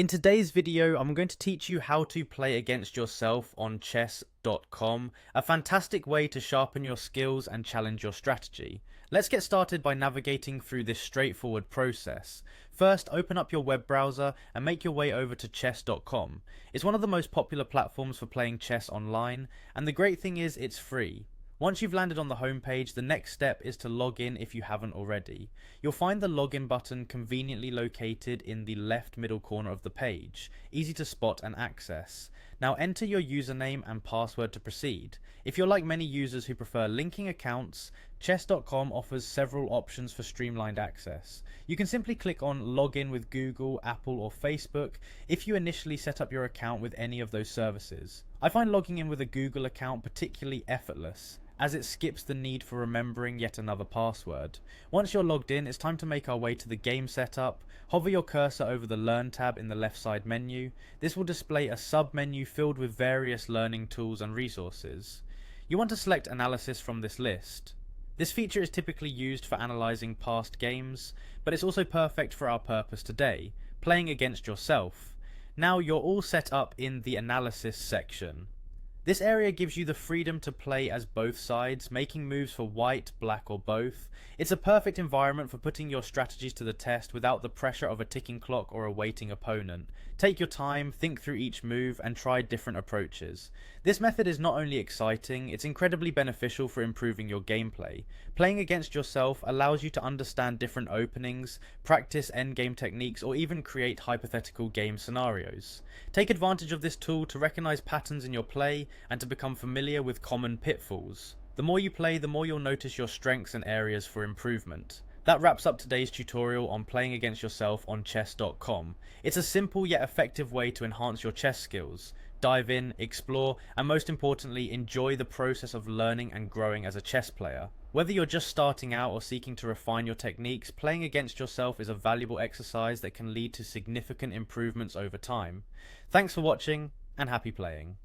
In today's video, I'm going to teach you how to play against yourself on chess.com, a fantastic way to sharpen your skills and challenge your strategy. Let's get started by navigating through this straightforward process. First, open up your web browser and make your way over to chess.com. It's one of the most popular platforms for playing chess online, and the great thing is it's free. Once you've landed on the homepage, the next step is to log in if you haven't already. You'll find the login button conveniently located in the left middle corner of the page, easy to spot and access. Now enter your username and password to proceed. If you're like many users who prefer linking accounts, chess.com offers several options for streamlined access. You can simply click on login with Google, Apple or Facebook if you initially set up your account with any of those services. I find logging in with a Google account particularly effortless, as it skips the need for remembering yet another password. Once you're logged in, it's time to make our way to the game setup. Hover your cursor over the Learn tab in the left side menu. This will display a sub-menu filled with various learning tools and resources. You want to select Analysis from this list. This feature is typically used for analysing past games, but it's also perfect for our purpose today, playing against yourself. Now you're all set up in the Analysis section. This area gives you the freedom to play as both sides, making moves for white, black or both. It's a perfect environment for putting your strategies to the test without the pressure of a ticking clock or a waiting opponent. Take your time, think through each move and try different approaches. This method is not only exciting, it's incredibly beneficial for improving your gameplay. Playing against yourself allows you to understand different openings, practice endgame techniques or even create hypothetical game scenarios. Take advantage of this tool to recognize patterns in your play and to become familiar with common pitfalls. The more you play, the more you'll notice your strengths and areas for improvement. That wraps up today's tutorial on playing against yourself on chess.com. It's a simple yet effective way to enhance your chess skills. Dive in, explore, and most importantly, enjoy the process of learning and growing as a chess player. Whether you're just starting out or seeking to refine your techniques, playing against yourself is a valuable exercise that can lead to significant improvements over time. Thanks for watching, and happy playing.